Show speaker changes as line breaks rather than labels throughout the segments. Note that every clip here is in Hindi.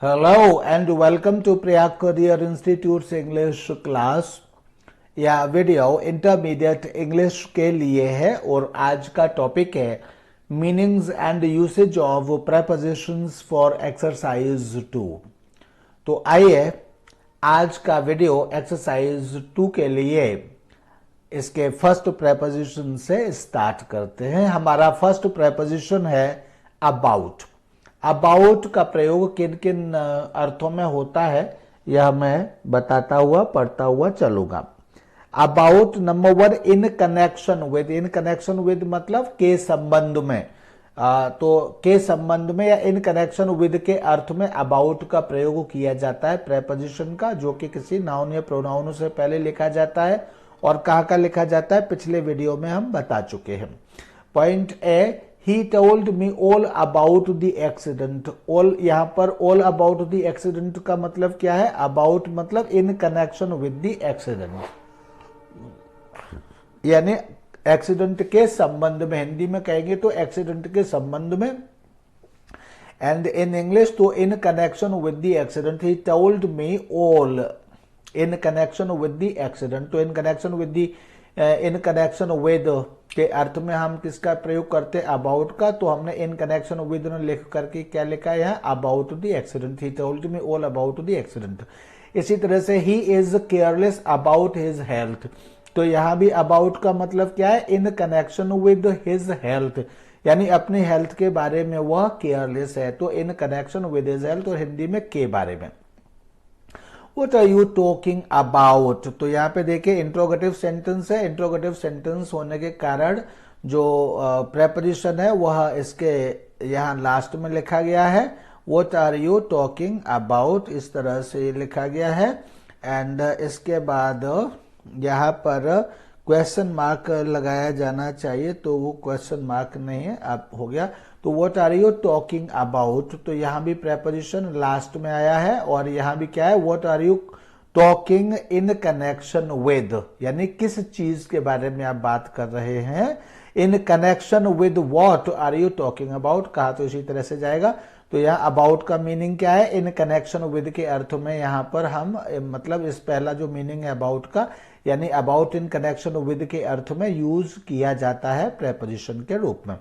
Hello and welcome to Priya Career Institute's English class। यह वीडियो इंटरमीडिएट इंग्लिश के लिए है और आज का टॉपिक है meanings and usage of prepositions for exercise 2। तो आइए आज का वीडियो एक्सरसाइज 2 के लिए इसके फर्स्ट प्रेपोजिशन से स्टार्ट करते हैं। हमारा फर्स्ट प्रेपोजिशन है अबाउट। अबाउट का प्रयोग किन किन अर्थों में होता है यह मैं बताता हुआ पढ़ता हुआ चलूंगा। About number 1 in connection with. In connection with मतलब के संबंध में। तो के संबंध में या इन कनेक्शन विद के अर्थ में अबाउट का प्रयोग किया जाता है प्रेपोजिशन का, जो कि किसी नाउन या प्रोनाउन से पहले लिखा जाता है। और कहाँ का लिखा जाता है पिछले वीडियो में हम बता चुके हैं। Point A, He told me all about the accident। all यहाँ पर all about the accident का मतलब क्या है? about मतलब in connection with the accident, यानी एक्सीडेंट के संबंध में। हिंदी में कहेंगे तो एक्सीडेंट के संबंध में, एंड इन इंग्लिश तो in connection with the accident. He told me all in connection with the accident. तो in connection with the in connection with के अर्थ में हम किसका प्रयोग करते हैं? अबाउट का। तो हमने इन कनेक्शन विद लिख करके क्या लिखा है यहाँ? About the accident. He told me all about the accident. इसी तरह से he is careless about his health. तो यहां भी अबाउट का मतलब क्या है? इन कनेक्शन विद हिज हेल्थ, यानी अपनी हेल्थ के बारे में वह केयरलेस है। तो in connection with his health, और हिंदी में के बारे में। What are you talking about? तो यहाँ पे देखिए इंट्रोगेटिव सेंटेंस है। इंट्रोगेटिव सेंटेंस होने के कारण जो प्रेपोजिशन है वह इसके यहाँ लास्ट में लिखा गया है। What are you talking about? इस तरह से लिखा गया है। एंड इसके बाद यहाँ पर क्वेश्चन मार्क लगाया जाना चाहिए, तो वो क्वेश्चन मार्क नहीं है, अब हो गया। तो what are you talking about, तो यहां भी प्रेपोजिशन लास्ट में आया है। और यहां भी क्या है? What are you talking in connection with, यानी किस चीज के बारे में आप बात कर रहे हैं। In connection with what are you talking about कहा तो इसी तरह से जाएगा। तो यहाँ अबाउट का मीनिंग क्या है? इन कनेक्शन विद के अर्थ में यहाँ पर हम मतलब इस पहला जो मीनिंग है अबाउट का, यानी अबाउट इन कनेक्शन विद के अर्थ में यूज किया जाता है प्रेपोजिशन के रूप में।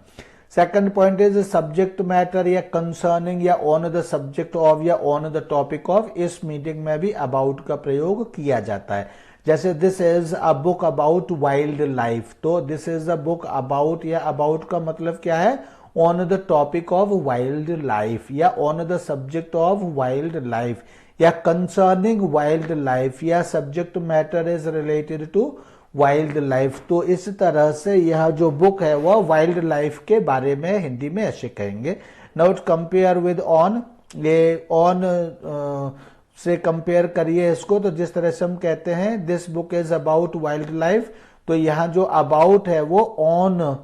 Second point is subject matter या कंसर्निंग या ऑन द सब्जेक्ट ऑफ या ऑन द टॉपिक ऑफ। इस मीनिंग में भी अबाउट का प्रयोग किया जाता है। जैसे this is a book about wildlife. तो this is a book about, या अबाउट का मतलब क्या है? On the topic of wildlife, या on the subject of wildlife, या कंसर्निंग वाइल्ड लाइफ, या subject matter is related to wildlife. तो इस तरह से यह जो बुक है वह वाइल्ड लाइफ के बारे में हिंदी में ऐसे कहेंगे। नोट कंपेयर विद ऑन, ये ऑन से कंपेयर करिए इसको। तो जिस तरह से हम कहते हैं this book is about wildlife, तो यहाँ जो अबाउट है वो ऑन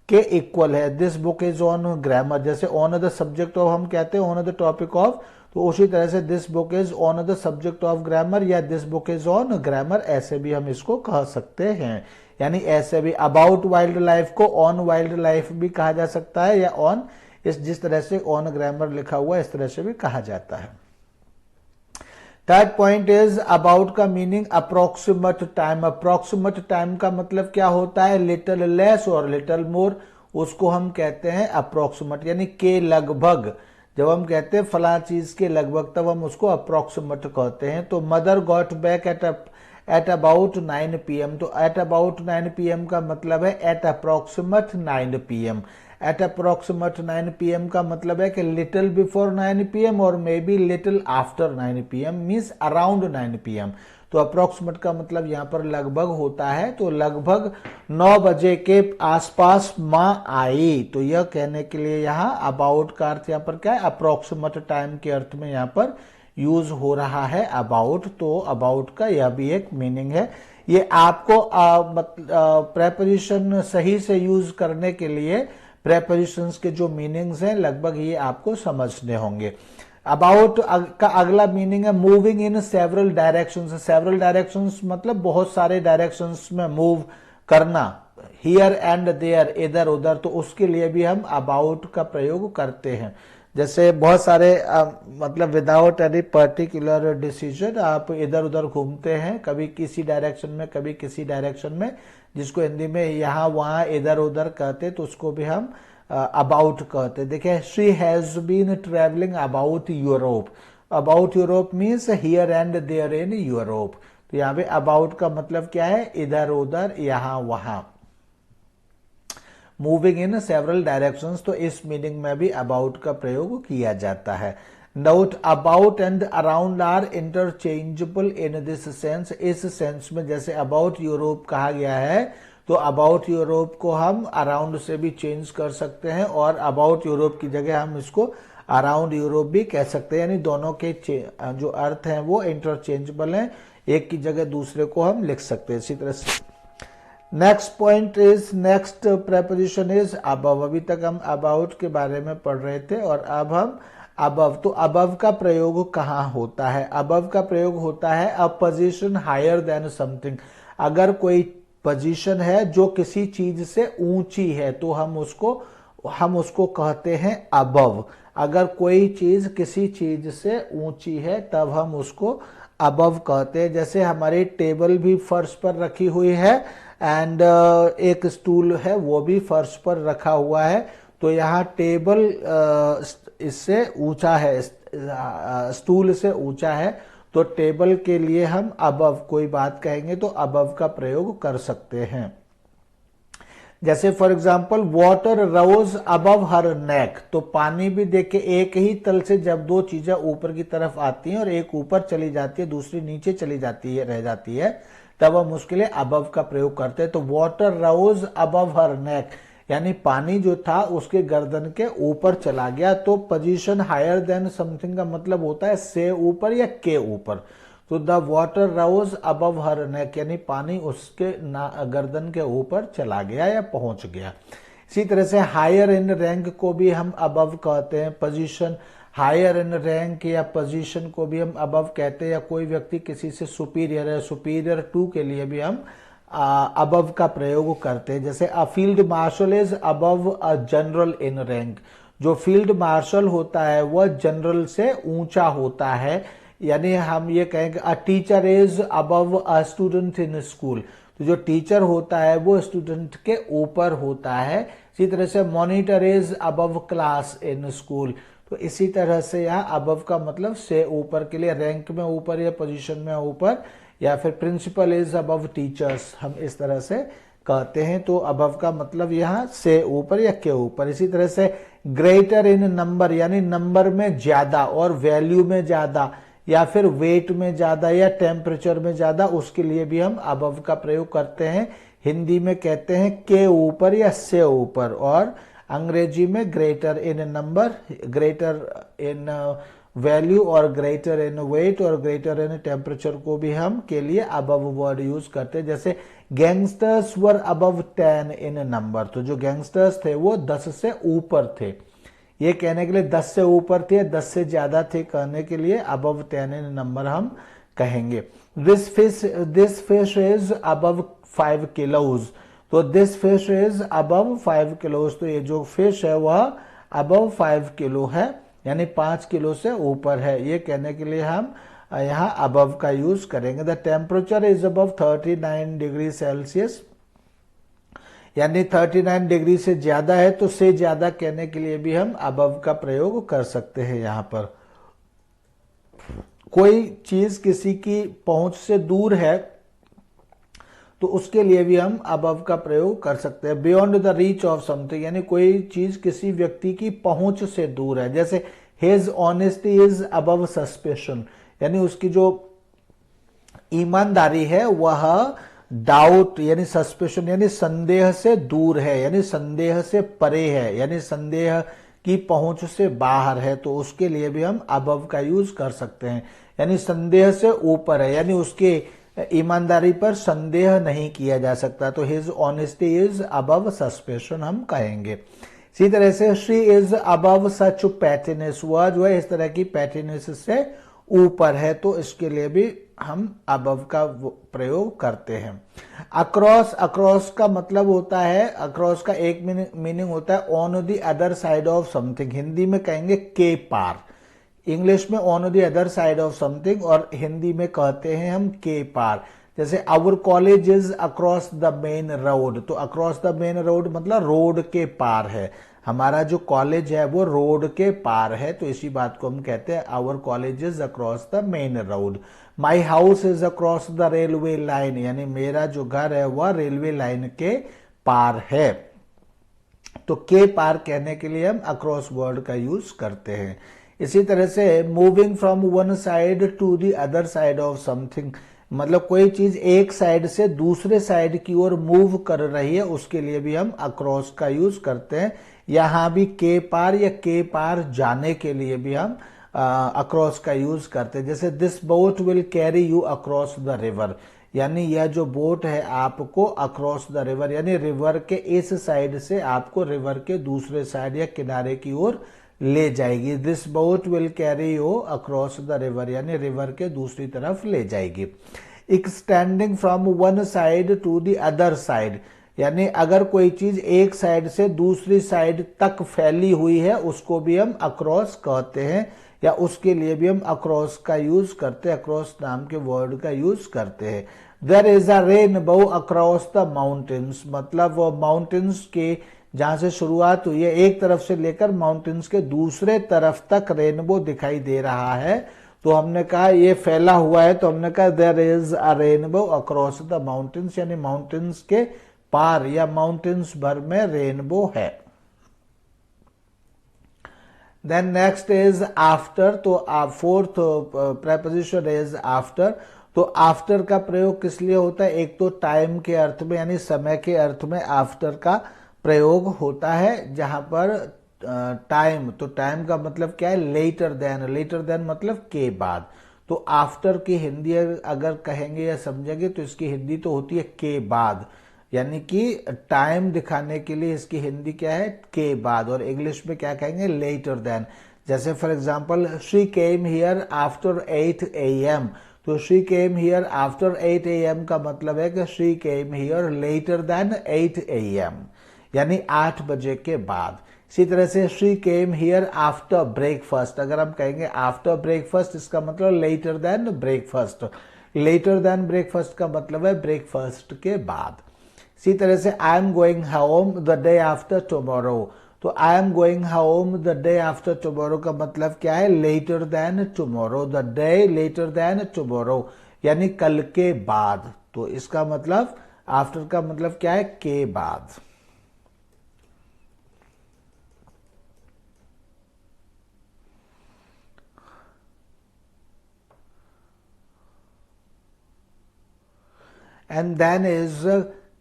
के इक्वल है। This book is on grammar, जैसे ऑन द सब्जेक्ट ऑफ हम कहते हैं ऑन द टॉपिक ऑफ, तो उसी तरह से this book is on the subject of grammar या this book is on grammar, ऐसे भी हम इसको कह सकते हैं। यानी ऐसे भी अबाउट वाइल्ड लाइफ को ऑन वाइल्ड लाइफ भी कहा जा सकता है, या ऑन इस जिस तरह से ऑन ग्रामर लिखा हुआ इस तरह से भी कहा जाता है। थर्ड पॉइंट इज अबाउट का meaning approximate time. Approximate time का मतलब क्या होता है? लिटिल लेस और लिटिल मोर, उसको हम कहते हैं अप्रोक्सीमेट, यानी के लगभग। जब हम कहते हैं फला चीज के लगभग, तब हम उसको अप्रोक्सीमेट कहते हैं। तो mother got back at about 9 PM। तो एट अबाउट 9 PM का मतलब है at approximate 9 PM। At approximate 9 PM का मतलब है कि लिटिल बिफोर 9 PM और may be little after 9 PM, means around 9 PM। तो अप्रोक्सीमेट का मतलब यहाँ पर लगभग होता है। तो लगभग 9 बजे के आसपास माँ आई। तो यह कहने के लिए यहाँ अबाउट का अर्थ यहाँ पर क्या है? अप्रोक्सीमेट टाइम के अर्थ में यहाँ पर यूज हो रहा है अबाउट। तो अबाउट का यह भी एक मीनिंग है। ये आपको प्रेपोजिशन सही से यूज करने के लिए प्रेपोजिशंस के जो मीनिंग्स हैं लगभग ये आपको समझने होंगे। अबाउट का अगला मीनिंग है moving in several directions. Several directions मतलब बहुत सारे डायरेक्शंस में मूव करना, हियर एंड देयर, इधर उधर। तो उसके लिए भी हम अबाउट का प्रयोग करते हैं। जैसे बहुत सारे मतलब विदाउट एनी पर्टिकुलर डिसीजन आप इधर उधर घूमते हैं, कभी किसी डायरेक्शन में कभी किसी डायरेक्शन में, जिसको हिंदी में यहाँ वहाँ इधर उधर कहते, तो उसको भी हम अबाउट कहते। देखिए, she has been travelling about Europe. About Europe means here and there in Europe. तो यहाँ पे अबाउट का मतलब क्या है, इधर उधर यहाँ वहां, मूविंग इन सेवरल डायरेक्शंस। तो इस मीनिंग में भी अबाउट का प्रयोग किया जाता है। Note, about and around are interchangeable in this sense. इस सेंस में जैसे अबाउट यूरोप कहा गया है, तो अबाउट यूरोप को हम अराउंड से भी चेंज कर सकते हैं, और अबाउट यूरोप की जगह हम इसको अराउंड यूरोप भी कह सकते हैं। यानी दोनों के जो अर्थ हैं वो इंटरचेंजेबल हैं, एक की जगह दूसरे को हम लिख सकते हैं इसी तरह से। Next point is, next preposition is above. अभी तक हम अबाउट के बारे में पढ़ रहे थे और अब हम अबव। तो अबव का प्रयोग कहाँ होता है? अबव का प्रयोग होता है a position higher than something. अगर कोई पोजीशन है जो किसी चीज से ऊंची है तो हम उसको कहते हैं अबव। अगर कोई चीज किसी चीज से ऊंची है तब हम उसको अबव कहते हैं। जैसे हमारी टेबल भी फर्श पर रखी हुई है एंड एक स्टूल है वो भी फर्श पर रखा हुआ है, तो यहाँ टेबल इससे ऊंचा है, स्टूल से ऊंचा है, तो टेबल के लिए हम अबव कोई बात कहेंगे तो अबव का प्रयोग कर सकते हैं। जैसे for example, water rose above her neck. तो पानी भी देखे, एक ही तल से जब दो चीजें ऊपर की तरफ आती हैं और एक ऊपर चली जाती है दूसरी नीचे चली जाती है, रह जाती है, तब हम उसके लिए अबव का प्रयोग करते हैं। तो water rose above her neck, यानी पानी जो था उसके गर्दन के ऊपर चला गया। तो पोजीशन हायर देन समथिंग का मतलब होता है से ऊपर या के ऊपर। तो the water rose above her neck, यानी पानी उसके गर्दन के ऊपर चला गया या पहुंच गया। इसी तरह से हायर इन रैंक को भी हम अबव कहते हैं। पोजीशन हायर इन रैंक या पोजीशन को भी हम अबव कहते हैं, या कोई व्यक्ति किसी से सुपीरियर है, सुपीरियर टू के लिए भी हम अबव का प्रयोग करते हैं। जैसे a field marshal is above a general in rank. जो फील्ड मार्शल होता है वह जनरल से ऊंचा होता है, यानी हम ये कहेंगे a teacher is above a student in school. तो जो टीचर होता है वो स्टूडेंट के ऊपर होता है। इसी तरह से monitor is above class in school. तो इसी तरह से यहाँ अबव का मतलब से ऊपर के लिए, रैंक में ऊपर या पोजीशन में ऊपर, या फिर प्रिंसिपल इज अबव टीचर्स, हम इस तरह से कहते हैं। तो अबव का मतलब यहाँ से ऊपर या के ऊपर। इसी तरह से ग्रेटर इन नंबर, यानी नंबर में ज्यादा और वैल्यू में ज्यादा या फिर वेट में ज्यादा या टेम्परेचर में ज्यादा, उसके लिए भी हम अबव का प्रयोग करते हैं। हिंदी में कहते हैं के ऊपर या से ऊपर, और अंग्रेजी में ग्रेटर इन नंबर, ग्रेटर इन वैल्यू और ग्रेटर इन वेट और ग्रेटर इन टेम्परेचर को भी हम के लिए अबव वर्ड यूज करते हैं। जैसे गैंगस्टर्स वर अबव 10 इन नंबर। तो जो गैंगस्टर्स थे वो 10 से ऊपर थे। ये कहने के लिए 10 से ऊपर थे, 10 से ज्यादा थे कहने के लिए अबव 10 इन नंबर हम कहेंगे। This fish is above 5 kilos. तो this fish is above 5 kilos. तो ये जो फिश है वह अबव 5 किलो है, यानी 5 किलो से ऊपर है। ये कहने के लिए हम यहाँ अबव का यूज करेंगे। The temperature is above 39 degree Celsius, यानी 39 डिग्री से ज्यादा है, तो से ज्यादा कहने के लिए भी हम अबव का प्रयोग कर सकते हैं। यहाँ पर कोई चीज किसी की पहुंच से दूर है तो उसके लिए भी हम अबव का प्रयोग कर सकते हैं। Beyond the reach of something, यानी कोई चीज किसी व्यक्ति की पहुंच से दूर है। जैसे his honesty is above suspicion, यानी उसकी जो ईमानदारी है वह डाउट यानी सस्पेशन यानी संदेह से दूर है, यानी संदेह से परे है, यानी संदेह की पहुंच से बाहर है। तो उसके लिए भी हम अबव का यूज कर सकते हैं, यानी संदेह से ऊपर है, यानी उसके ईमानदारी पर संदेह नहीं किया जा सकता। तो his honesty is above suspicion हम कहेंगे। इसी तरह से शी इज अबव सच पैटिनेस, वह जो है इस तरह की पैटिनेस से ऊपर है, तो इसके लिए भी हम अबव का प्रयोग करते हैं। अक्रॉस, अक्रॉस का मतलब होता है, अक्रॉस का एक मीनिंग होता है on the other side of something. Hindi में कहेंगे के पार, इंग्लिश में on the other side of something, और हिंदी में कहते हैं हम के पार। जैसे our college is across the main road, तो अक्रॉस द मेन रोड मतलब रोड के पार है, हमारा जो कॉलेज है वो रोड के पार है, तो इसी बात को हम कहते हैं our college is across the main road. My house is across the railway line, यानी मेरा जो घर है वह रेलवे लाइन के पार है। तो के पार कहने के लिए हम अक्रॉस वर्ड का यूज करते हैं। इसी तरह से moving from one side to the other side of something, मतलब कोई चीज एक साइड से दूसरे साइड की ओर मूव कर रही है, उसके लिए भी हम अक्रॉस का यूज करते हैं। यहां भी के पार या के पार जाने के लिए भी हम अक्रॉस का यूज करते हैं। जैसे this boat will carry you across the river, यानी यह जो बोट है आपको अक्रॉस द रिवर, यानी रिवर के इस साइड से आपको रिवर के दूसरे साइड या किनारे की ओर ले जाएगी। This boat will carry you across the river, यानी रिवर के दूसरी तरफ ले जाएगी। Extending from one side to the other side, यानी अगर कोई चीज एक साइड से दूसरी साइड तक फैली हुई है उसको भी हम अक्रॉस कहते हैं, या उसके लिए भी हम अक्रॉस का यूज करते हैं, अक्रॉस नाम के वर्ड का यूज करते हैं। There is a rainbow across the mountains, मतलब वो माउंटेन्स के जहां से शुरुआत हुई है एक तरफ से लेकर माउंटेन्स के दूसरे तरफ तक रेनबो दिखाई दे रहा है, तो हमने कहा ये फैला हुआ है, तो हमने कहा there is a rainbow across the mountains, यानी माउंटेन्स के पार या माउंटेन्स भर में रेनबो है। देन नेक्स्ट इज आफ्टर, तो फोर्थ प्रेपोजिशन इज आफ्टर। तो आफ्टर का प्रयोग किस लिए होता है? एक तो टाइम के अर्थ में यानी समय के अर्थ में आफ्टर का प्रयोग होता है, जहां पर टाइम, तो टाइम का मतलब क्या है? लेटर देन, लेटर देन मतलब के बाद। तो आफ्टर की हिंदी अगर कहेंगे या समझेंगे तो इसकी हिंदी तो होती है के बाद, यानी कि टाइम दिखाने के लिए इसकी हिंदी क्या है? के बाद। और इंग्लिश में क्या कहेंगे? Later than. जैसे for example she came here after 8 AM, तो she came here after 8 AM का मतलब है कि she came here later than 8 AM, यानी 8 बजे के बाद। इसी तरह से she came here after breakfast, अगर हम कहेंगे आफ्टर ब्रेकफास्ट इसका मतलब later than breakfast. Later than breakfast का मतलब है ब्रेकफास्ट के बाद। इसी तरह से I am going home the day after tomorrow, तो I am going home the day after tomorrow का मतलब क्या है? Later than tomorrow, the day later than tomorrow, यानी कल के बाद। तो इसका मतलब आफ्टर का मतलब क्या है? के बाद। And then is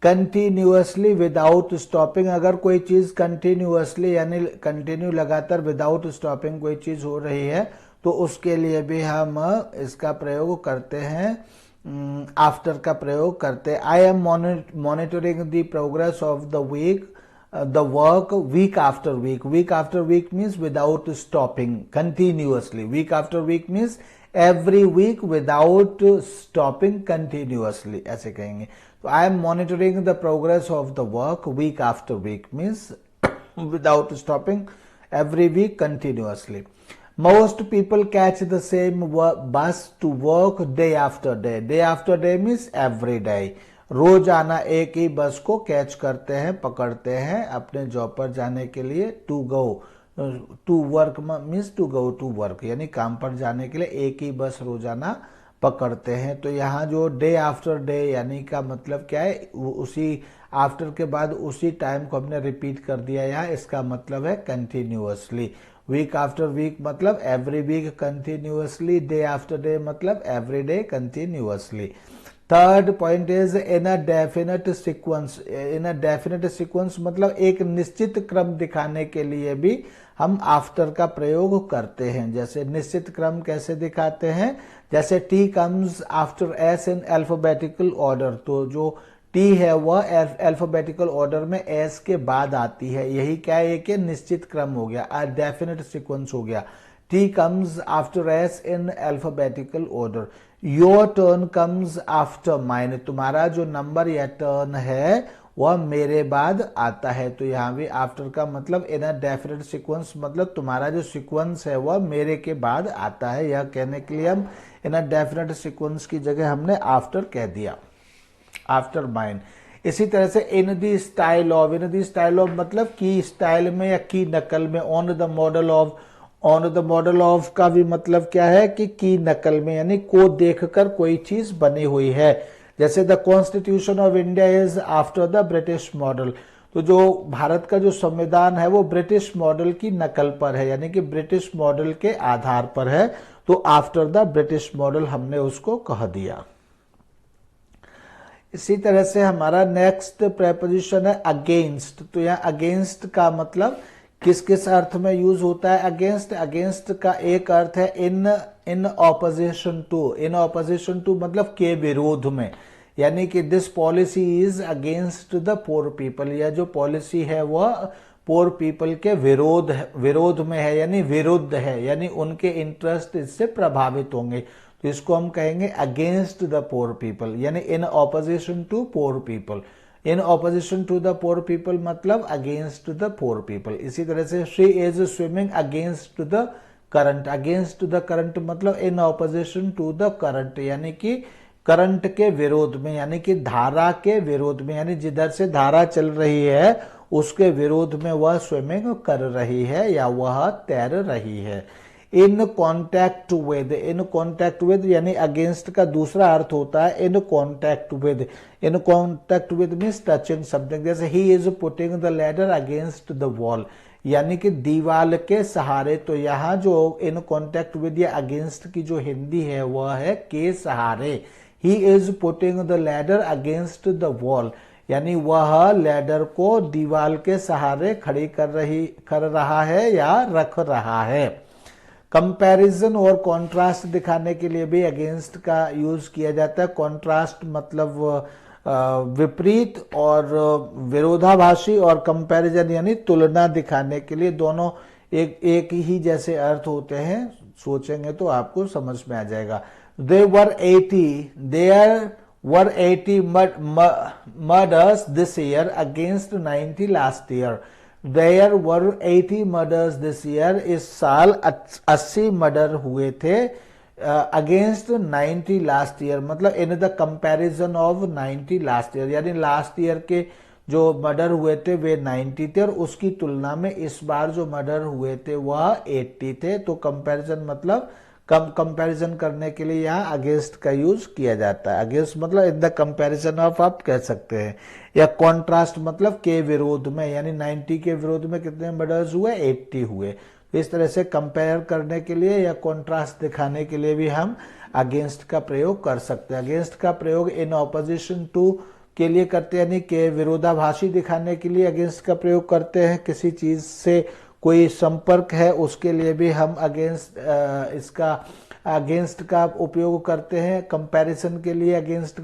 continuously without stopping, अगर कोई चीज कंटिन्यूअसली यानी कंटिन्यू लगातार विदाउट स्टॉपिंग कोई चीज हो रही है तो उसके लिए भी हम इसका प्रयोग करते हैं, आफ्टर का प्रयोग करते हैं। I am monitoring the progress of the week, the work week after week. Week after week means without stopping, continuously. Week after week means every week without stopping continuously, ऐसे कहेंगे। तो I am monitoring the progress of the work week after week means without stopping every week continuously. Most people catch the same bus to work day after day. Day after day means every day, रोजाना एक ही बस को कैच करते हैं, पकड़ते हैं अपने जॉब पर जाने के लिए। To go to work means to go to work, यानी काम पर जाने के लिए एक ही बस रोजाना पकड़ते हैं। तो यहाँ जो डे आफ्टर डे यानी का मतलब क्या है? उसी आफ्टर के बाद उसी टाइम को हमने रिपीट कर दिया, यहाँ इसका मतलब है कंटिन्यूअसली। वीक आफ्टर वीक मतलब every week continuously, day after day मतलब every day continuously. Third point is in a definite sequence. In a definite sequence मतलब एक निश्चित क्रम दिखाने के लिए भी हम आफ्टर का प्रयोग करते हैं। जैसे निश्चित क्रम कैसे दिखाते हैं? जैसे T comes after S in alphabetical order, तो जो टी है वह अल्फाबेटिकल ऑर्डर में एस के बाद आती है। यही क्या है? कि निश्चित क्रम हो गया, डेफिनेट सीक्वेंस हो गया। T comes after S in alphabetical order. Your turn comes after mine. तुम्हारा जो नंबर या टर्न है वह मेरे बाद आता है। तो यहाँ भी आफ्टर का मतलब इन अ डेफिनेट सीक्वेंस, मतलब तुम्हारा जो सीक्वेंस है वह मेरे के बाद आता है। यह कहने के लिए हम इन अ डेफिनेट सीक्वेंस की जगह हमने आफ्टर कह दिया, आफ्टर माइन। इसी तरह से in the style of, in the style of मतलब की स्टाइल में या की नकल में। On the model of, on the model of का भी मतलब क्या है कि की नकल में, यानी को देखकर कोई चीज बनी हुई है। जैसे the constitution of India is after the British model. तो जो भारत का जो संविधान है वो ब्रिटिश मॉडल की नकल पर है, यानी कि ब्रिटिश मॉडल के आधार पर है। तो आफ्टर द ब्रिटिश मॉडल हमने उसको कह दिया। इसी तरह से हमारा नेक्स्ट प्रेपोजिशन है अगेंस्ट। तो यहाँ अगेंस्ट का मतलब किस किस अर्थ में यूज होता है अगेंस्ट? अगेंस्ट का एक अर्थ है in opposition to. In opposition to मतलब के विरोध में, यानी कि this policy is against the poor people. यह जो पॉलिसी है वह पुअर पीपल के विरोध में है, यानी विरुद्ध है, यानी उनके इंटरेस्ट इससे प्रभावित होंगे। तो इसको हम कहेंगे अगेंस्ट द पुअर पीपल, यानी in opposition to poor people. In opposition to the poor people मतलब अगेंस्ट द पुअर पीपल। इसी तरह से she is swimming against the current. Against the current मतलब in opposition to the current, यानी कि करंट के विरोध में, यानी कि धारा के विरोध में, यानी जिधर से धारा चल रही है उसके विरोध में वह स्विमिंग कर रही है या वह तैर रही है। In contact with, in contact with यानी अगेंस्ट का दूसरा अर्थ होता है in contact with. In contact with means touching something. जैसे he is putting the ladder against the wall, यानी कि दीवाल के सहारे। तो यहाँ जो इन कॉन्टैक्ट विद या अगेंस्ट की जो हिंदी है वह है के सहारे। He is putting the ladder against the wall, यानी वह लैडर को दीवाल के सहारे खड़ी कर रहा है या रख रहा है। कंपैरिजन और कॉन्ट्रास्ट दिखाने के लिए भी अगेंस्ट का यूज किया जाता है। कॉन्ट्रास्ट मतलब विपरीत और विरोधाभासी, और कंपैरिजन यानी तुलना दिखाने के लिए। दोनों एक ही जैसे अर्थ होते हैं, सोचेंगे तो आपको समझ में आ जाएगा। There were 80 murders this year against 90 last year. There were 80 murders this year. इस साल 80 मर्डर हुए थे अगेंस्ट 90 लास्ट ईयर, मतलब in the comparison of 90 last year, यानी लास्ट ईयर के जो मर्डर हुए थे वे 90 थे और उसकी तुलना में इस बार जो मर्डर हुए थे वह 80 थे। तो कंपैरिजन मतलब कंपैरिजन करने के लिए यहाँ अगेंस्ट का यूज किया जाता है। अगेंस्ट मतलब इन द कंपैरिजन ऑफ आप कह सकते हैं, या कॉन्ट्रास्ट मतलब के विरोध में, यानी 90 के विरोध में कितने मर्डर्स हुए? 80 हुए। तो इस तरह से कंपेयर करने के लिए या कॉन्ट्रास्ट दिखाने के लिए भी हम अगेंस्ट का प्रयोग कर सकते हैं। अगेंस्ट का प्रयोग इन ऑपोजिशन टू के लिए करते हैं, यानी के विरोधाभासी दिखाने के लिए अगेंस्ट का प्रयोग करते हैं। किसी चीज से कोई संपर्क है उसके लिए भी हम अगेंस्ट का उपयोग करते हैं। कंपैरिजन के लिए अगेंस्ट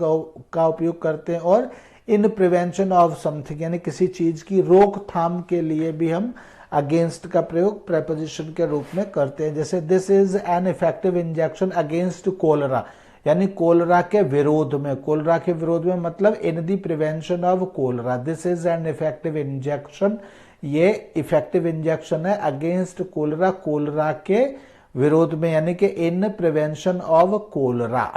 का उपयोग करते हैं। और इन प्रिवेंशन ऑफ समथिंग, यानी किसी चीज की रोकथाम के लिए भी हम अगेंस्ट का प्रयोग प्रेपोजिशन के रूप में करते हैं। जैसे this is an effective injection against cholera, यानी कोलरा के विरोध में। कोलरा के विरोध में मतलब in the prevention of cholera. This is an effective injection, ये इफेक्टिव इंजेक्शन है अगेंस्ट कोलरा, कोलरा के विरोध में, यानी कि in prevention of cholera.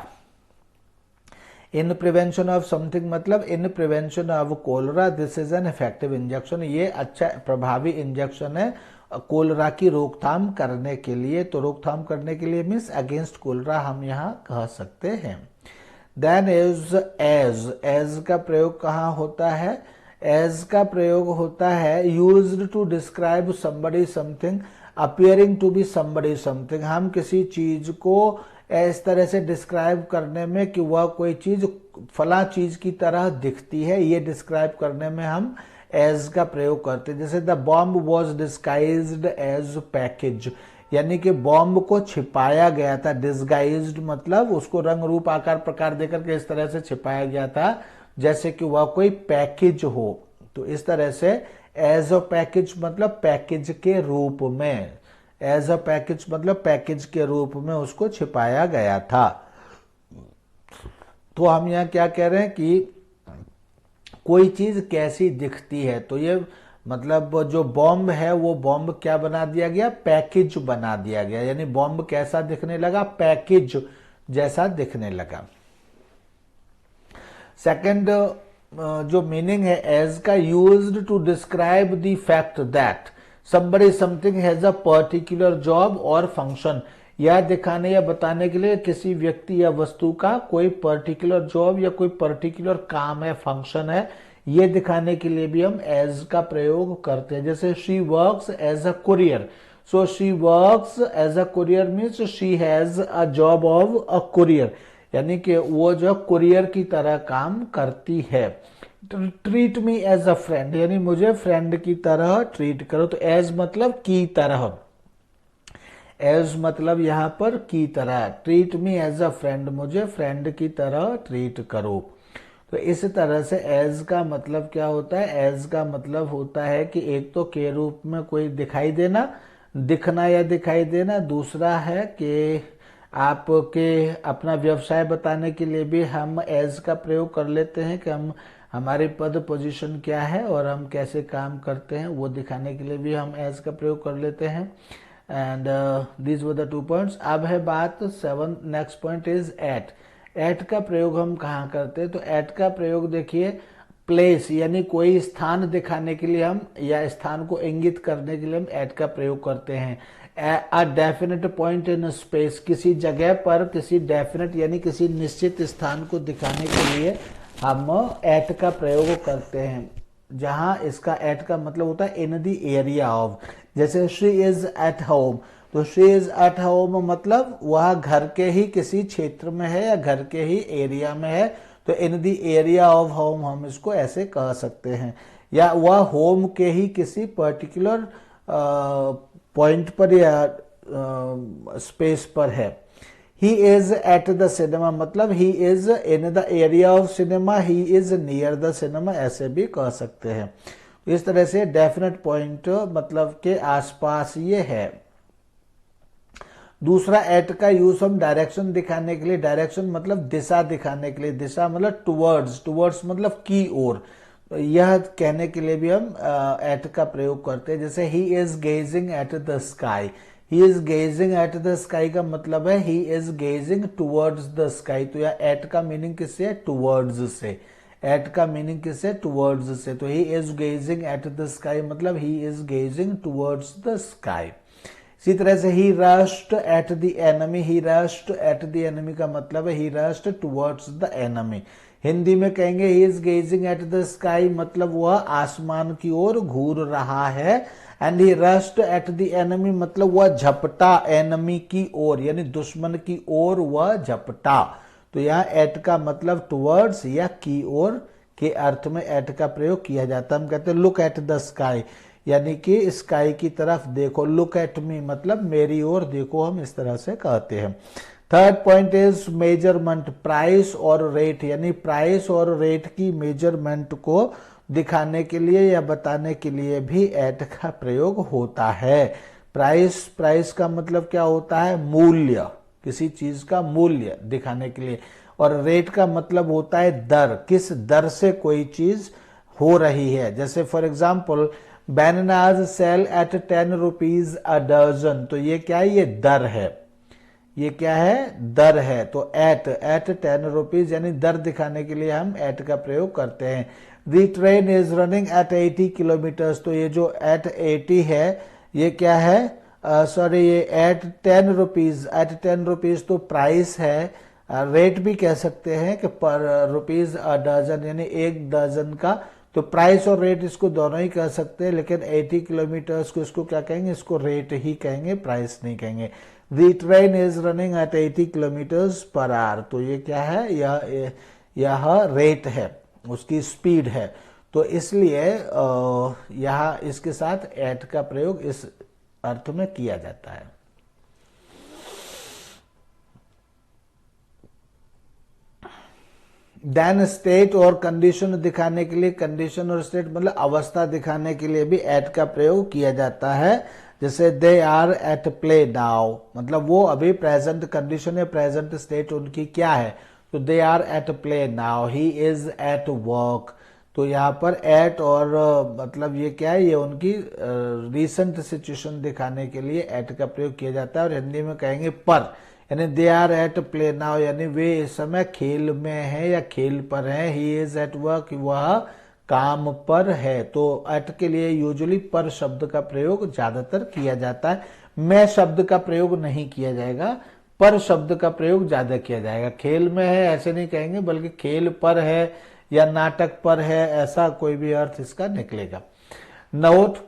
In prevention of something मतलब in prevention of cholera, this is an effective injection, ये अच्छा प्रभावी इंजेक्शन है कोलरा की रोकथाम करने के लिए। तो रोकथाम करने के लिए मीन्स अगेंस्ट कोलरा हम यहाँ कह सकते हैं। देन इज एज का प्रयोग कहाँ होता है? एज का प्रयोग होता है used to describe somebody something appearing to be somebody something. हम किसी चीज को इस तरह से डिस्क्राइब करने में कि वह कोई चीज फला चीज की तरह दिखती है, ये डिस्क्राइब करने में हम एज का प्रयोग करते हैं। जैसे the bomb was disguised as package, यानी कि बॉम्ब को छिपाया गया था। डिस्गाइज्ड मतलब उसको रंग रूप आकार प्रकार देकर के इस तरह से छिपाया गया था जैसे कि वह कोई पैकेज हो। तो इस तरह से एज अ पैकेज मतलब पैकेज के रूप में, एज अ पैकेज मतलब पैकेज के रूप में उसको छिपाया गया था। तो हम यहाँ क्या कह रहे हैं कि कोई चीज कैसी दिखती है, तो ये मतलब जो बॉम्ब है वो बॉम्ब क्या बना दिया गया, पैकेज बना दिया गया, यानी बॉम्ब कैसा दिखने लगा, पैकेज जैसा दिखने लगा। सेकंड जो मीनिंग है एज का, used to describe the fact that somebody something has a particular job और फंक्शन, यह दिखाने या बताने के लिए किसी व्यक्ति या वस्तु का कोई पर्टिकुलर जॉब या कोई पर्टिकुलर काम है, फंक्शन है, ये दिखाने के लिए भी हम एज का प्रयोग करते हैं। जैसे she works as a courier, so she works as a courier means she has a job of a courier, यानी कि वो जो कुरियर की तरह काम करती है। Treat me as a friend, यानी मुझे फ्रेंड की तरह ट्रीट करो, तो एज मतलब की तरह, एज मतलब यहां पर की तरह, treat me as a friend, मुझे फ्रेंड की तरह ट्रीट करो। तो इस तरह से एज का मतलब क्या होता है, एज का मतलब होता है कि एक तो के रूप में कोई दिखाई देना, दिखना या दिखाई देना, दूसरा है कि आपके अपना व्यवसाय बताने के लिए भी हम एज का प्रयोग कर लेते हैं कि हम हमारे पद पोजीशन क्या है और हम कैसे काम करते हैं, वो दिखाने के लिए भी हम एज का प्रयोग कर लेते हैं। And these were the 2 points. अब है बात 7, next point is at. At का प्रयोग हम कहाँ करते हैं, तो एट का प्रयोग देखिए प्लेस यानी कोई स्थान दिखाने के लिए हम, या स्थान को इंगित करने के लिए हम एट का प्रयोग करते हैं। A definite point in space, किसी जगह पर किसी डेफिनेट यानी किसी निश्चित स्थान को दिखाने के लिए हम एट का प्रयोग करते हैं, जहां इसका एट का मतलब होता है इन द एरिया ऑफ। जैसे शी इज एट होम, तो शी इज एट होम मतलब वह घर के ही किसी क्षेत्र में है या घर के ही एरिया में है, तो इन द एरिया ऑफ होम हम इसको ऐसे कह सकते हैं। या वह होम के ही किसी पर्टिकुलर पॉइंट पर या स्पेस पर है। He is at the cinema मतलब he is in the area of cinema, he is near the cinema, ऐसे भी कह सकते हैं। इस तरह से डेफिनेट पॉइंट मतलब के आसपास ये है। दूसरा एट का यूज हम डायरेक्शन दिखाने के लिए, डायरेक्शन मतलब दिशा दिखाने के लिए, दिशा मतलब टुवर्ड्स, टुवर्ड्स मतलब की ओर, यह कहने के लिए भी हम एट का प्रयोग करते हैं। जैसे he is gazing at the sky, he is gazing at the sky का मतलब है he is gazing towards the sky, तो यह एट का मीनिंग किससे है, टुवर्ड्स से। एट का मीनिंग किससे, टुवर्ड्स से। तो he is gazing at the sky मतलब he is gazing towards the sky. इसी तरह से he rushed at the enemy, he rushed at the enemy का मतलब है he rushed towards the enemy. Hindi में कहेंगे he is gazing at the sky मतलब वह आसमान की ओर घूर रहा है। And he rushed at the enemy मतलब वह झपटा एनिमी की ओर, यानी दुश्मन की ओर वह झपटा। तो यहाँ एट का मतलब टुवर्ड्स या की ओर के अर्थ में एट का प्रयोग किया जाता है। हम कहते हैं लुक एट द स्काई, यानी कि स्काई की तरफ देखो, लुक एट मी मतलब मेरी ओर देखो, हम इस तरह से कहते हैं। Third point is measurement, price और रेट, यानी प्राइस और रेट की मेजरमेंट को दिखाने के लिए या बताने के लिए भी एट का प्रयोग होता है। प्राइस, प्राइस का मतलब क्या होता है, मूल्य, किसी चीज का मूल्य दिखाने के लिए। और रेट का मतलब होता है दर, किस दर से कोई चीज हो रही है। जैसे for example bananas sell at 10 rupees a dozen, तो ये क्या है, ये दर है, ये क्या है, दर है। तो एट 10 रुपीज यानी दर दिखाने के लिए हम एट का प्रयोग करते हैं। The train is running at 80 kilometres, तो ये जो एट 80 है ये क्या है, सॉरी ये एट 10 रुपीज, एट 10 रुपीज तो प्राइस है। रेट भी कह सकते हैं कि पर रुपीज अ डजन यानी एक डजन का, तो प्राइस और रेट इसको दोनों ही कह सकते हैं, लेकिन 80 किलोमीटर्स को इसको क्या कहेंगे, इसको रेट ही कहेंगे, प्राइस नहीं कहेंगे। The train is running at 80 kilometres per hour, तो ये क्या है, यह रेट है, उसकी स्पीड है। तो इसलिए यहाँ इसके साथ एट का प्रयोग इस अर्थ में किया जाता है। देन स्टेट और कंडीशन दिखाने के लिए, कंडीशन और स्टेट मतलब अवस्था दिखाने के लिए भी एट का प्रयोग किया जाता है। जैसे they are at play now, मतलब वो अभी प्रेजेंट कंडीशन या प्रेजेंट स्टेट उनकी क्या है, तो they are at play now, he is at work. तो यहाँ पर एट और मतलब ये क्या है, ये उनकी रिसेंट सिचुएशन दिखाने के लिए एट का प्रयोग किया जाता है। और हिंदी में कहेंगे पर, यानी they are at play now, यानी वे इस समय खेल में है या खेल पर है। ही इज एट वर्क, वह काम पर है। तो एट के लिए यूजुअली पर शब्द का प्रयोग ज्यादातर किया जाता है। मैं शब्द का प्रयोग नहीं किया जाएगा, पर शब्द का प्रयोग ज्यादा किया जाएगा। खेल में है ऐसे नहीं कहेंगे, बल्कि खेल पर है या नाटक पर है, ऐसा कोई भी अर्थ इसका निकलेगा। Note,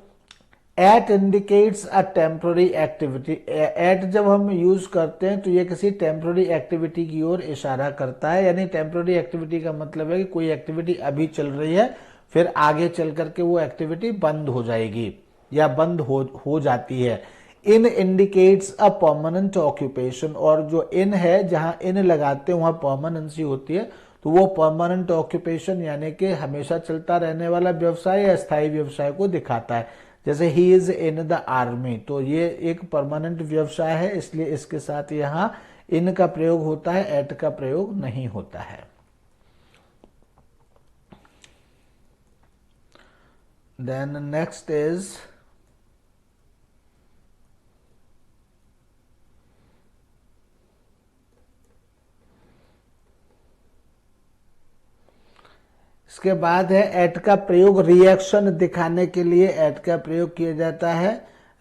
at indicates a temporary activity. At जब हम यूज करते हैं तो ये किसी टेम्पररी एक्टिविटी की ओर इशारा करता है। यानी टेम्पररी एक्टिविटी का मतलब है कि कोई एक्टिविटी अभी चल रही है, फिर आगे चल करके वो एक्टिविटी बंद हो जाएगी या बंद हो जाती है। इन इंडिकेट्स अ परमानेंट ऑक्यूपेशन, और जो इन है, जहां इन लगाते हैं वहां परमानेंसी होती है, तो वो परमानेंट ऑक्यूपेशन यानी कि हमेशा चलता रहने वाला व्यवसाय या स्थायी व्यवसाय को दिखाता है। जैसे he is in the army, तो ये एक परमानेंट व्यवसाय है, इसलिए इसके साथ यहां इन का प्रयोग होता है, एट का प्रयोग नहीं होता है। देन नेक्स्ट इज इसके बाद है एट का प्रयोग रिएक्शन दिखाने के लिए एट का प्रयोग किया जाता है।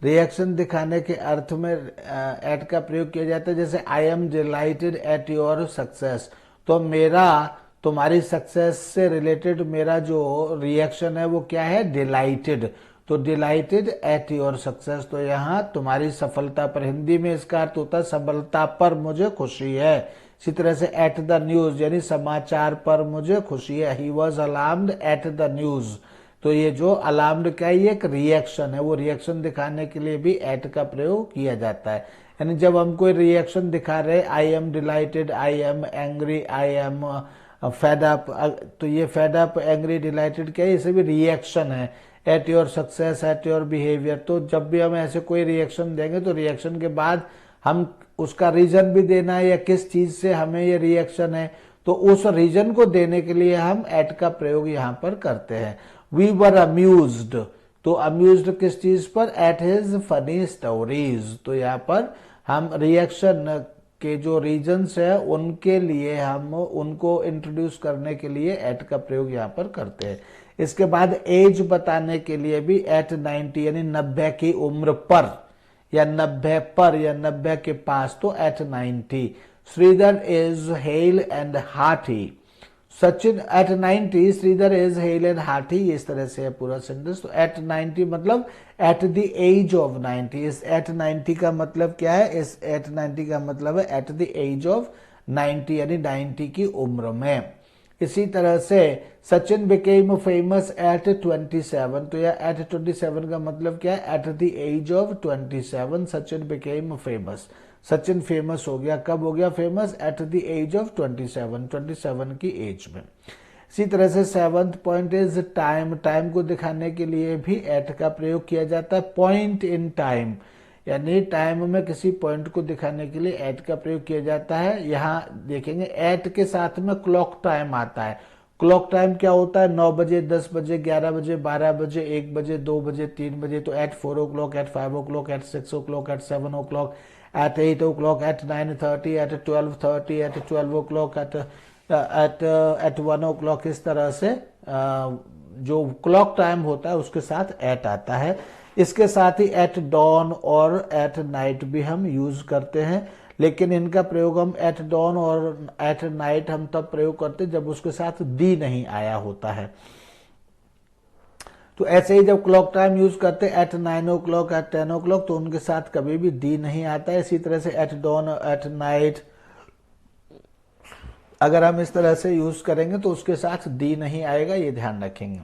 रिएक्शन दिखाने के अर्थ में एट का प्रयोग किया जाता है। जैसे I am delighted at your success, तो मेरा तुम्हारी सक्सेस से रिलेटेड मेरा जो रिएक्शन है वो क्या है, डिलाइटेड। तो डिलाइटेड एट योर सक्सेस, तो यहाँ तुम्हारी सफलता पर, हिंदी में इसका अर्थ होता है सफलता पर मुझे खुशी है। इसी तरह से एट द न्यूज, यानी समाचार पर मुझे खुशी है। He was alarmed at the news, तो ये जो अलार्म्ड क्या है, ये एक रिएक्शन है। वो रिएक्शन दिखाने के लिए भी एट का प्रयोग किया जाता है। यानी जब हम कोई रिएक्शन दिखा रहे, I am delighted, I am angry, I am fed up, तो ये फेड अप, एंग्री, डिलाइटेड क्या है, ये सभी रिएक्शन है। At your success, at your behaviour, तो जब भी हम ऐसे कोई रिएक्शन देंगे तो रिएक्शन के बाद हम उसका रीजन भी देना है या किस चीज से हमें ये रिएक्शन है, तो उस रीजन को देने के लिए हम एट का प्रयोग यहां पर करते हैं। वी वर अम्यूज्ड, तो अम्यूज्ड किस चीज पर, एट हिज फनी स्टोरीज, तो यहाँ पर हम रिएक्शन के जो रीजन्स है उनके लिए हम उनको इंट्रोड्यूस करने के लिए एट का प्रयोग यहाँ पर करते हैं। इसके बाद एज बताने के लिए भी एट 90, यानी 90 की उम्र पर या 90 पर या 90 के पास, तो at 90। Sridhar is hale and hearty, Sachin at 90, Sridhar is hale and hearty, इस तरह से है पूरा सेंटेंस। तो एट 90 मतलब एट द एज ऑफ 90। इस एट 90 का मतलब क्या है, इस एट 90 का मतलब है एट द एज ऑफ 90, यानी 90 की उम्र में। इसी तरह से सचिन बिकेम फेमस एट 27, तो यह एट 27 का मतलब क्या है, at the age of 27 Sachin became famous. Sachin famous हो गया, कब हो गया famous, at the age of 27 की एज में। इसी तरह से seventh point is time, time को दिखाने के लिए भी एट का प्रयोग किया जाता है। पॉइंट इन टाइम, यानी टाइम में किसी पॉइंट को दिखाने के लिए एट का प्रयोग किया जाता है। यहाँ देखेंगे एट के साथ में क्लॉक टाइम आता है। क्लॉक टाइम क्या होता है, 9 बजे, 10 बजे, 11 बजे, 12 बजे, 1 बजे, 2 बजे, 3 बजे। तो at 4 o'clock, at 5 o'clock, at 6 o'clock, at 7 o'clock, at 8 o'clock, at 9:30, at 12:30, at 12 o'clock, at 1 o'clock। इस तरह से जो क्लॉक टाइम होता है उसके साथ एट आता है। इसके साथ ही एट डॉन और एट नाइट भी हम यूज करते हैं, लेकिन इनका प्रयोग हम एट डॉन और एट नाइट हम तब प्रयोग करते हैं जब उसके साथ दी नहीं आया होता है। तो ऐसे ही जब क्लॉक टाइम यूज करते हैं एट 9 o'clock, एट 10 o'clock, तो उनके साथ कभी भी दी नहीं आता है। इसी तरह से एट डॉन, एट नाइट अगर हम इस तरह से यूज करेंगे तो उसके साथ दी नहीं आएगा, ये ध्यान रखेंगे।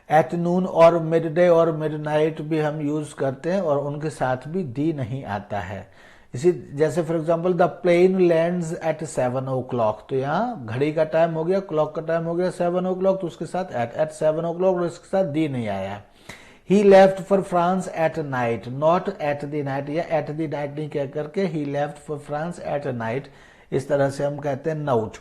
एट नून और मिड डे और मिड नाइट भी हम यूज करते हैं और उनके साथ भी दी नहीं आता है। इसी जैसे for example the plane lands at 7 o'clock, तो यहाँ घड़ी का टाइम हो गया, क्लॉक का टाइम हो गया 7 o'clock, तो उसके साथ एट 7 o'clock और इसके साथ दी नहीं आया। He left for France at night, not at the night या एट द नाइट नहीं कह करके he left for France at night, इस तरह से हम कहते हैं नाउट।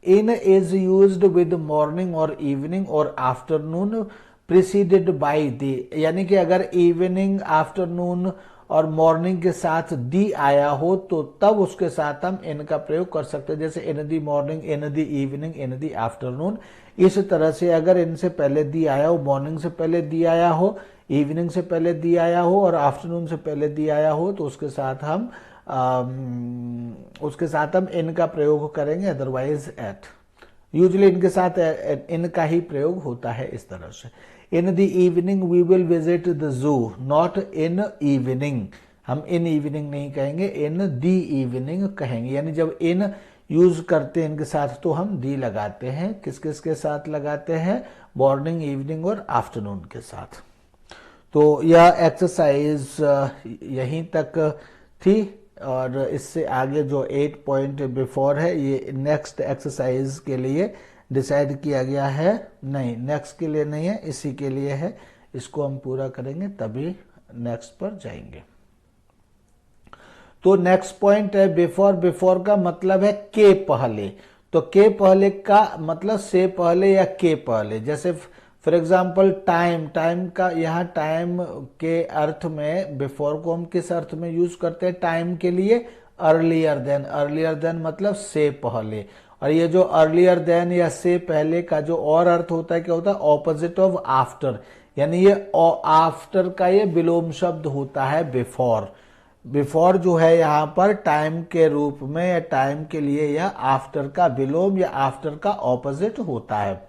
In is used with morning और इवनिंग और आफ्टरनून प्रिसीडेड बाय दी, यानी कि अगर इवनिंग, आफ्टरनून और मॉर्निंग के साथ दी आया हो तो तब उसके साथ हम इन का प्रयोग कर सकते हैं, जैसे in the morning, in the evening, in the afternoon. इस तरह से अगर इनसे पहले दी आया हो, मॉर्निंग से पहले दी आया हो, इवनिंग से पहले दी आया हो और आफ्टरनून से पहले दी आया हो तो उसके साथ हम इनका प्रयोग करेंगे, अदरवाइज एट। यूजुअली इनके साथ इनका ही प्रयोग होता है इस तरह से। In the evening we will visit the zoo, not in evening, हम इन इवनिंग नहीं कहेंगे, इन दी इवनिंग कहेंगे। यानी जब इन यूज करते हैं इनके साथ तो हम दी लगाते हैं। किस किस के साथ लगाते हैं? मॉर्निंग, इवनिंग और आफ्टरनून के साथ। तो यह एक्सरसाइज यहीं तक थी और इससे आगे जो 8 पॉइंट बिफोर है ये नेक्स्ट एक्सरसाइज के लिए डिसाइड किया गया है। नहीं, नेक्स्ट के लिए नहीं है, इसी के लिए है। इसको हम पूरा करेंगे तभी नेक्स्ट पर जाएंगे। तो नेक्स्ट पॉइंट है बिफोर। बिफोर का मतलब है के पहले। तो के पहले का मतलब से पहले या के पहले। जैसे फॉर एग्जाम्पल टाइम, टाइम का यहाँ टाइम के अर्थ में बिफोर को हम किस अर्थ में यूज करते हैं? टाइम के लिए अर्लियर देन। अर्लियर देन मतलब से पहले। और ये जो अर्लियर देन या से पहले का जो और अर्थ होता है क्या होता है? Opposite of after. यानी ये आफ्टर का ये विलोम शब्द होता है बिफोर। बिफोर जो है यहाँ पर टाइम के रूप में या टाइम के लिए या आफ्टर का विलोम या आफ्टर का ऑपोजिट होता है।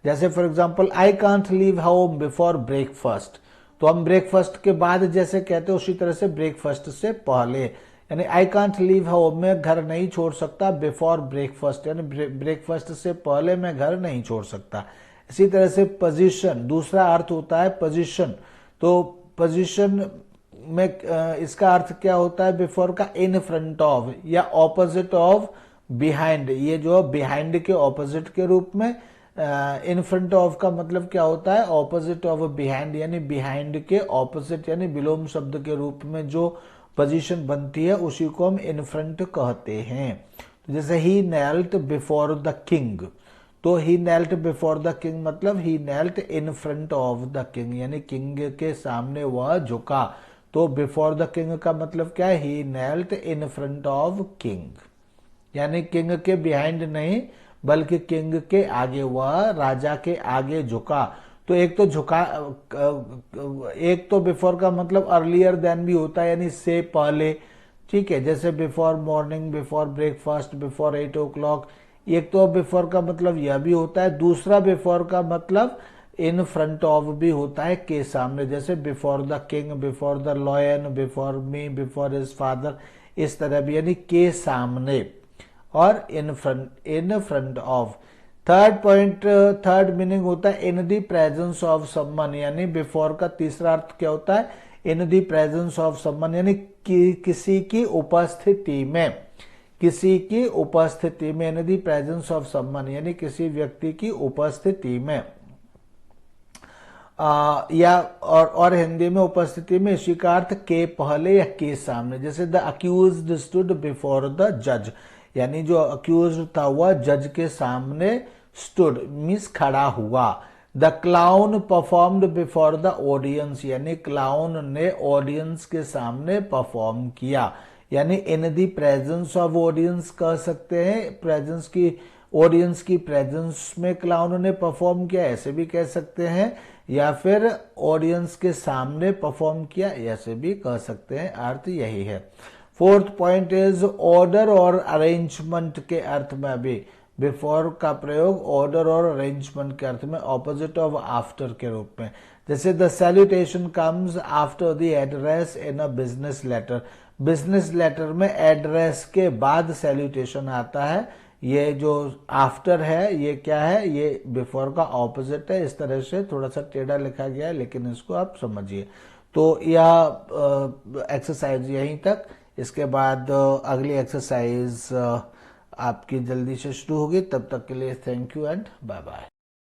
जैसे for example I can't leave home before breakfast. तो हम ब्रेकफास्ट के बाद जैसे कहते हैं उसी तरह से ब्रेकफास्ट से पहले। यानी आई कांट लीव होम, मैं घर नहीं छोड़ सकता बिफोर ब्रेकफास्ट, यानी ब्रेकफास्ट से पहले मैं घर नहीं छोड़ सकता। इसी तरह से पोजीशन, दूसरा अर्थ होता है पोजीशन। तो पोजीशन में इसका अर्थ क्या होता है? बिफोर का इन फ्रंट ऑफ या ऑपोजिट ऑफ बिहाइंड। ये जो बिहाइंड के ऑपोजिट के रूप में इन फ्रंट ऑफ का मतलब क्या होता है? ऑपोजिट ऑफ बिहाइंड, यानी बिहाइंड के ऑपोजिट, यानी विलोम शब्द के रूप में जो पोजीशन बनती है उसी को हम इन फ्रंट कहते हैं। तो जैसे he knelt before the king, तो he knelt before the king मतलब he knelt in front of the king, यानी किंग के सामने वह झुका। तो बिफोर द किंग का मतलब क्या है? ही knelt in front of king, यानी किंग के बिहाइंड नहीं बल्कि किंग के आगे, वह राजा के आगे झुका। तो एक तो झुका, एक तो बिफोर का मतलब अर्लियर देन भी होता है, यानी से पहले। ठीक है, जैसे before morning, before breakfast, before 8 o'clock। एक तो बिफोर का मतलब यह भी होता है। दूसरा बिफोर का मतलब इन फ्रंट ऑफ भी होता है, के सामने। जैसे before the king, before the lion, before me, before his father, इस तरह भी, यानी के सामने और इन front of. Third point, third meaning होता है in the presence of someone, यानी बिफोर का तीसरा अर्थ क्या होता है? In the presence of someone, यानी किसी की उपस्थिति में, किसी की उपस्थिति में। In the presence of someone यानी किसी व्यक्ति की उपस्थिति में। या और हिंदी में उपस्थिति में इसी का अर्थ के पहले या के सामने। जैसे the accused stood before the जज, यानी जो अक्यूज्ड था वह जज के सामने स्टूड मीन्स खड़ा हुआ। The clown performed before the audience, यानी क्लाउन ने ऑडियंस के सामने परफॉर्म किया। यानी इन दी प्रेजेंस ऑफ ऑडियंस कह सकते हैं, प्रेजेंस की, ऑडियंस की प्रेजेंस में क्लाउन ने परफॉर्म किया, ऐसे भी कह सकते हैं। या फिर ऑडियंस के सामने परफॉर्म किया, ऐसे भी कह सकते हैं। अर्थ यही है। फोर्थ पॉइंट इज ऑर्डर और अरेंजमेंट के अर्थ में भी बिफोर का प्रयोग ऑर्डर और अरेंजमेंट के अर्थ में ऑपोजिट ऑफ आफ्टर के रूप में। जैसे the salutation comes after the address in a business letter. Business letter में एड्रेस के बाद सैल्यूटेशन आता है। ये जो आफ्टर है ये क्या है? ये बिफोर का ऑपोजिट है। इस तरह से थोड़ा सा टेढ़ा लिखा गया है लेकिन इसको आप समझिए। तो यह एक्सरसाइज यहीं तक। इसके बाद अगली एक्सरसाइज आपकी जल्दी से शुरू होगी। तब तक के लिए thank you and bye bye.